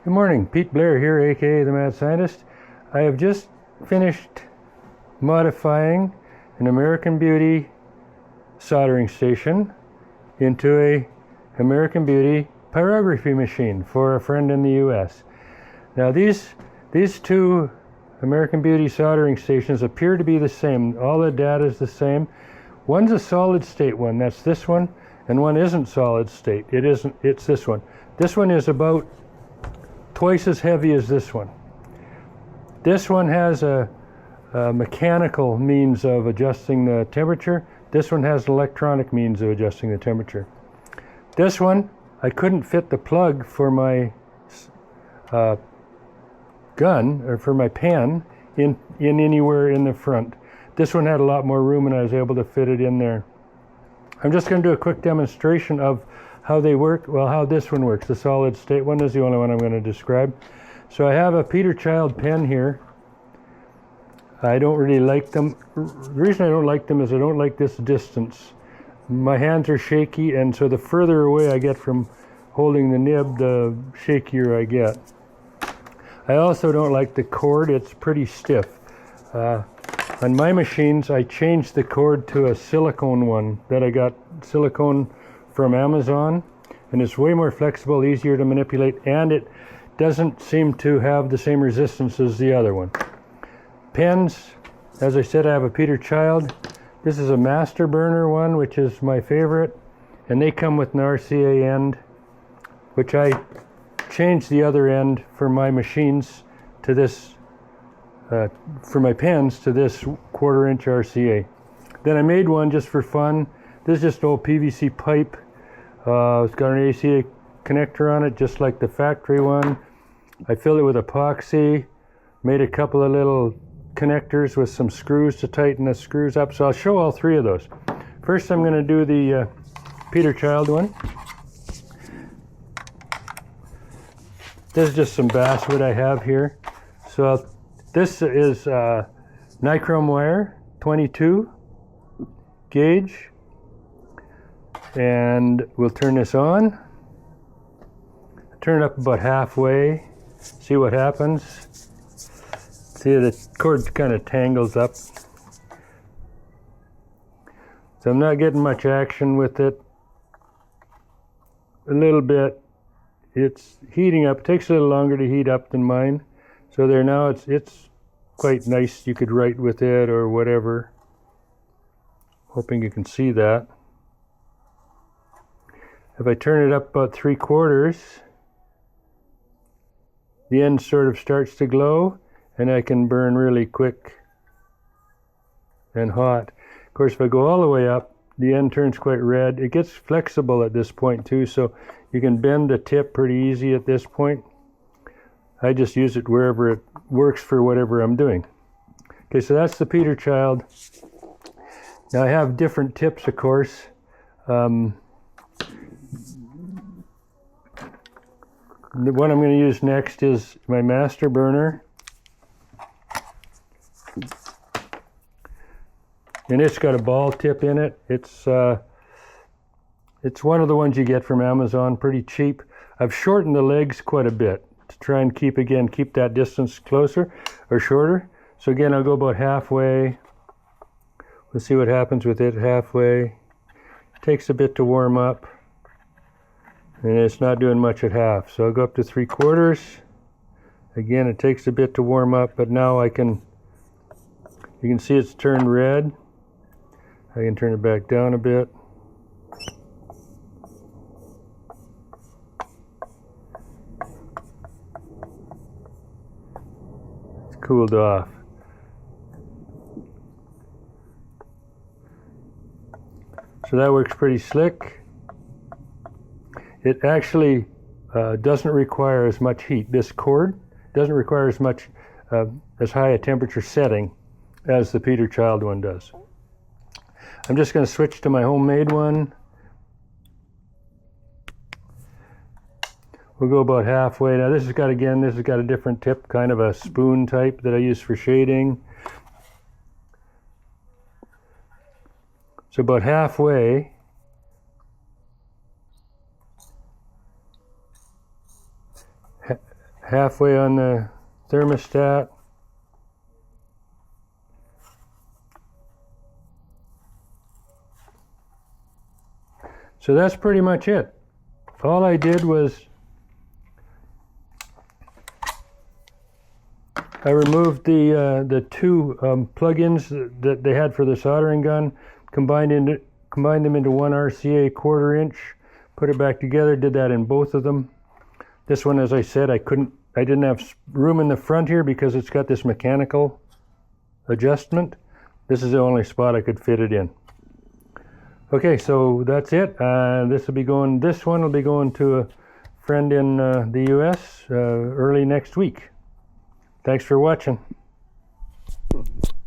Good morning, Pete Blair here, aka the Mad Scientist. I have just finished modifying an American Beauty soldering station into a American Beauty pyrography machine for a friend in the US. Now these two American Beauty soldering stations appear to be the same. All the data is the same. One's a solid state one, that's this one, and one isn't solid state. It's this one. This one is about twice as heavy as this one. This one has a mechanical means of adjusting the temperature. This one has an electronic means of adjusting the temperature. This one, I couldn't fit the plug for my gun, or for my pen, in anywhere in the front. This one had a lot more room and I was able to fit it in there. I'm just going to do a quick demonstration of how they work, well, how this one works. The solid state one is the only one I'm going to describe. So I have a Peter Child pen here. I don't really like them. The reason I don't like them is I don't like this distance. My hands are shaky, and so the further away I get from holding the nib, the shakier I get. I also don't like the cord. It's pretty stiff. On my machines, I changed the cord to a silicone one that I got silicone from Amazon, and it's way more flexible, easier to manipulate, and it doesn't seem to have the same resistance as the other one. Pens, as I said, I have a Peter Child. This is a master burner one, which is my favorite, and they come with an RCA end, which I changed the other end for my machines to this, for my pens to this 1/4 inch RCA. Then I made one just for fun. This is just old PVC pipe. It's got an ACA connector on it, just like the factory one. I filled it with epoxy, made a couple of little connectors with some screws to tighten the screws up. So I'll show all three of those. First I'm going to do the Peter Child one. This is just some basswood I have here. So this is nichrome wire, 22 gauge. And we'll turn this on. Turn it up about halfway. See what happens. See, the cord kind of tangles up. So I'm not getting much action with it. A little bit. It's heating up. It takes a little longer to heat up than mine. So there now it's quite nice. You could write with it or whatever. Hoping you can see that. If I turn it up about 3/4, the end sort of starts to glow, and I can burn really quick and hot. Of course, if I go all the way up, the end turns quite red. It gets flexible at this point too, so you can bend the tip pretty easy at this point. I just use it wherever it works for whatever I'm doing. Okay, so that's the Peter Child. Now I have different tips, of course. The one I'm going to use next is my master burner. And it's got a ball tip in it. It's one of the ones you get from Amazon, pretty cheap. I've shortened the legs quite a bit to try and keep that distance closer or shorter. So again, I'll go about halfway. We'll see what happens with it halfway. It takes a bit to warm up. And it's not doing much at half. So I'll go up to 3/4. Again, it takes a bit to warm up, but now you can see it's turned red. I can turn it back down a bit. It's cooled off. So that works pretty slick. It actually doesn't require as much heat. This cord doesn't require as high a temperature setting as the Peter Child one does. I'm just going to switch to my homemade one. We'll go about halfway. Now this has got a different tip, kind of a spoon type that I use for shading. So about halfway. halfway on the thermostat. So that's pretty much it. All I did was I removed the two plug-ins that they had for the soldering gun, combined them into one RCA 1/4 inch, put it back together, did that in both of them. This one, as I said, I didn't have room in the front here because it's got this mechanical adjustment. This is the only spot I could fit it in. Okay, so that's it. This one will be going to a friend in the US early next week. Thanks for watching.